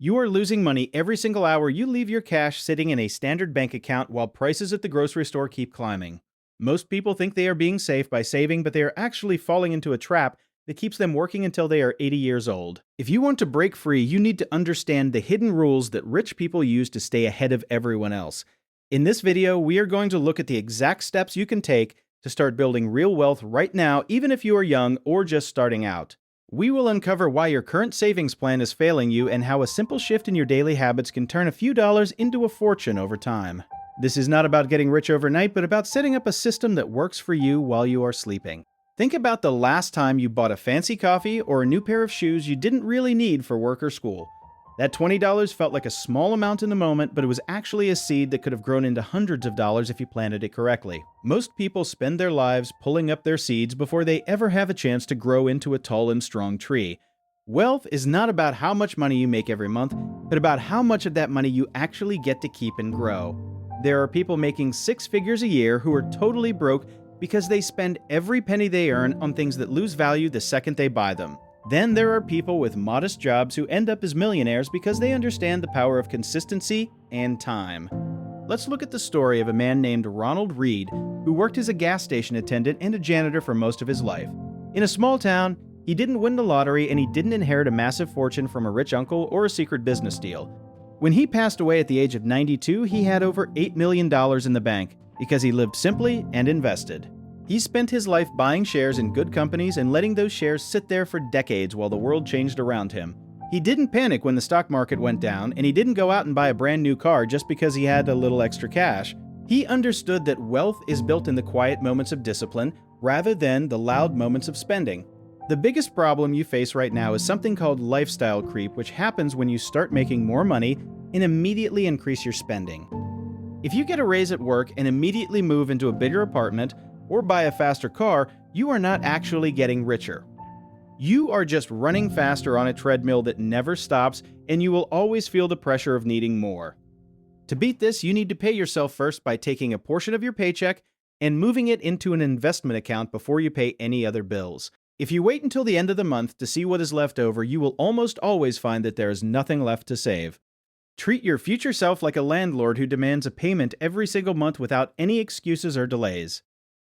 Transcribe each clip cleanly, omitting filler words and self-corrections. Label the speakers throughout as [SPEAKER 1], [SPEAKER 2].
[SPEAKER 1] You are losing money every single hour you leave your cash sitting in a standard bank account while prices at the grocery store keep climbing. Most people think they are being safe by saving, but they are actually falling into a trap that keeps them working until they are 80 years old. If you want to break free, you need to understand the hidden rules that rich people use to stay ahead of everyone else. In this video, we are going to look at the exact steps you can take to start building real wealth right now, even if you are young or just starting out. We will uncover why your current savings plan is failing you and how a simple shift in your daily habits can turn a few dollars into a fortune over time. This is not about getting rich overnight, but about setting up a system that works for you while you are sleeping. Think about the last time you bought a fancy coffee or a new pair of shoes you didn't really need for work or school. That $20 felt like a small amount in the moment, but it was actually a seed that could have grown into hundreds of dollars if you planted it correctly. Most people spend their lives pulling up their seeds before they ever have a chance to grow into a tall and strong tree. Wealth is not about how much money you make every month, but about how much of that money you actually get to keep and grow. There are people making 6 figures a year who are totally broke because they spend every penny they earn on things that lose value the second they buy them. Then there are people with modest jobs who end up as millionaires because they understand the power of consistency and time. Let's look at the story of a man named Ronald Reed, who worked as a gas station attendant and a janitor for most of his life. In a small town, he didn't win the lottery and he didn't inherit a massive fortune from a rich uncle or a secret business deal. When he passed away at the age of 92, he had over $8 million in the bank because he lived simply and invested. He spent his life buying shares in good companies and letting those shares sit there for decades while the world changed around him. He didn't panic when the stock market went down, and he didn't go out and buy a brand new car just because he had a little extra cash. He understood that wealth is built in the quiet moments of discipline rather than the loud moments of spending. The biggest problem you face right now is something called lifestyle creep, which happens when you start making more money and immediately increase your spending. If you get a raise at work and immediately move into a bigger apartment, or buy a faster car, you are not actually getting richer. You are just running faster on a treadmill that never stops, and you will always feel the pressure of needing more. To beat this, you need to pay yourself first by taking a portion of your paycheck and moving it into an investment account before you pay any other bills. If you wait until the end of the month to see what is left over, you will almost always find that there is nothing left to save. Treat your future self like a landlord who demands a payment every single month without any excuses or delays.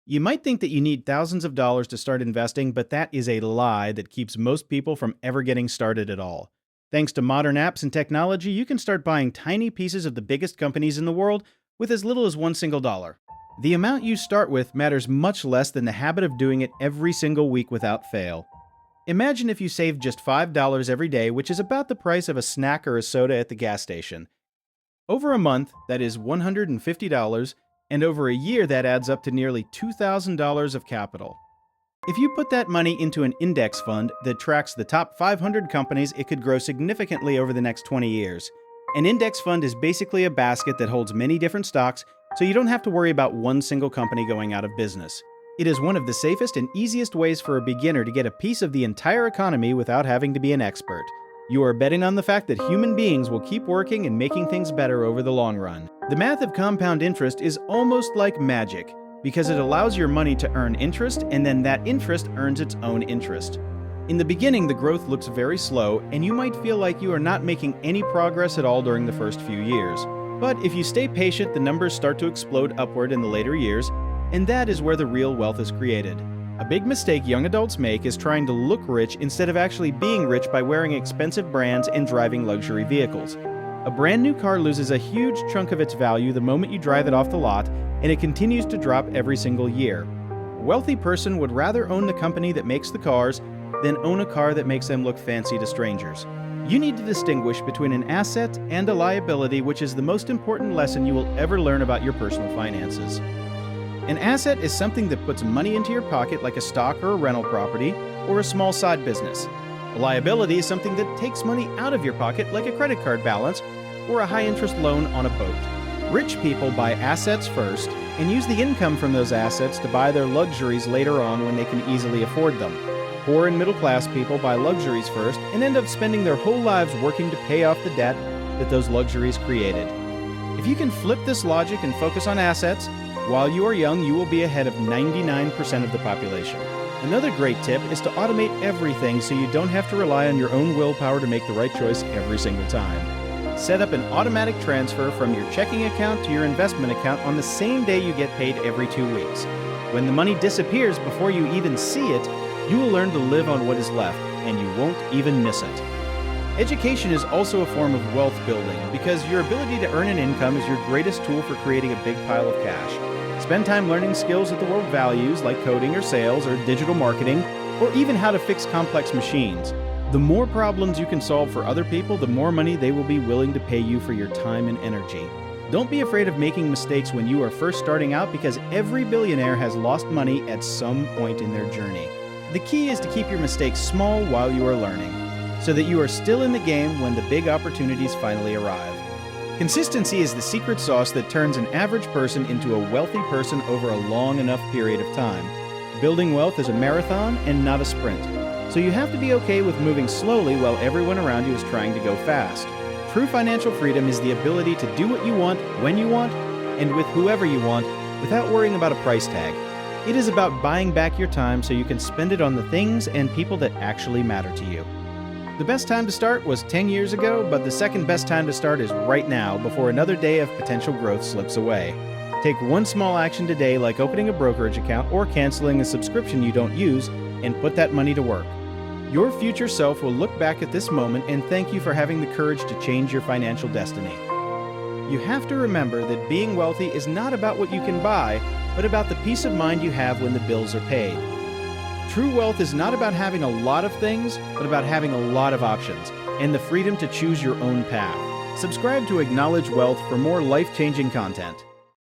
[SPEAKER 1] You might think that you need thousands of dollars to start investing, but that is a lie that keeps most people from ever getting started at all. Thanks to modern apps and technology, you can start buying tiny pieces of the biggest companies in the world with as little as $1 single. The amount you start with matters much less than the habit of doing it every single week without fail. Imagine if you saved just $5 every day, which is about the price of a snack or a soda at the gas station. Over a month, that is $150, and over a year that adds up to nearly $2,000 of capital. If you put that money into an index fund that tracks the top 500 companies, it could grow significantly over the next 20 years. An index fund is basically a basket that holds many different stocks, so you don't have to worry about one single company going out of business. It is one of the safest and easiest ways for a beginner to get a piece of the entire economy without having to be an expert. You are betting on the fact that human beings will keep working and making things better over the long run. The math of compound interest is almost like magic, because it allows your money to earn interest, and then that interest earns its own interest. In the beginning, the growth looks very slow, and you might feel like you are not making any progress at all during the first few years. But if you stay patient, the numbers start to explode upward in the later years, and that is where the real wealth is created. A big mistake young adults make is trying to look rich instead of actually being rich by wearing expensive brands and driving luxury vehicles. A brand new car loses a huge chunk of its value the moment you drive it off the lot, and it continues to drop every single year. A wealthy person would rather own the company that makes the cars than own a car that makes them look fancy to strangers. You need to distinguish between an asset and a liability, which is the most important lesson you will ever learn about your personal finances. An asset is something that puts money into your pocket like a stock or a rental property or a small side business. A liability is something that takes money out of your pocket like a credit card balance or a high-interest loan on a boat. Rich people buy assets first and use the income from those assets to buy their luxuries later on when they can easily afford them. Poor and middle-class people buy luxuries first and end up spending their whole lives working to pay off the debt that those luxuries created. If you can flip this logic and focus on assets, while you are young, you will be ahead of 99% of the population. Another great tip is to automate everything so you don't have to rely on your own willpower to make the right choice every single time. Set up an automatic transfer from your checking account to your investment account on the same day you get paid every 2 weeks. When the money disappears before you even see it, you will learn to live on what is left, and you won't even miss it. Education is also a form of wealth building because your ability to earn an income is your greatest tool for creating a big pile of cash. Spend time learning skills that the world values, like coding or sales or digital marketing, or even how to fix complex machines. The more problems you can solve for other people, the more money they will be willing to pay you for your time and energy. Don't be afraid of making mistakes when you are first starting out because every billionaire has lost money at some point in their journey. The key is to keep your mistakes small while you are learning, so that you are still in the game when the big opportunities finally arrive. Consistency is the secret sauce that turns an average person into a wealthy person over a long enough period of time. Building wealth is a marathon and not a sprint, so you have to be okay with moving slowly while everyone around you is trying to go fast. True financial freedom is the ability to do what you want, when you want, and with whoever you want, without worrying about a price tag. It is about buying back your time so you can spend it on the things and people that actually matter to you. The best time to start was 10 years ago, but the second best time to start is right now before another day of potential growth slips away. Take one small action today, like opening a brokerage account or canceling a subscription you don't use, and put that money to work. Your future self will look back at this moment and thank you for having the courage to change your financial destiny. You have to remember that being wealthy is not about what you can buy, but about the peace of mind you have when the bills are paid. True wealth is not about having a lot of things, but about having a lot of options and the freedom to choose your own path. Subscribe to Acknowledge Wealth for more life-changing content.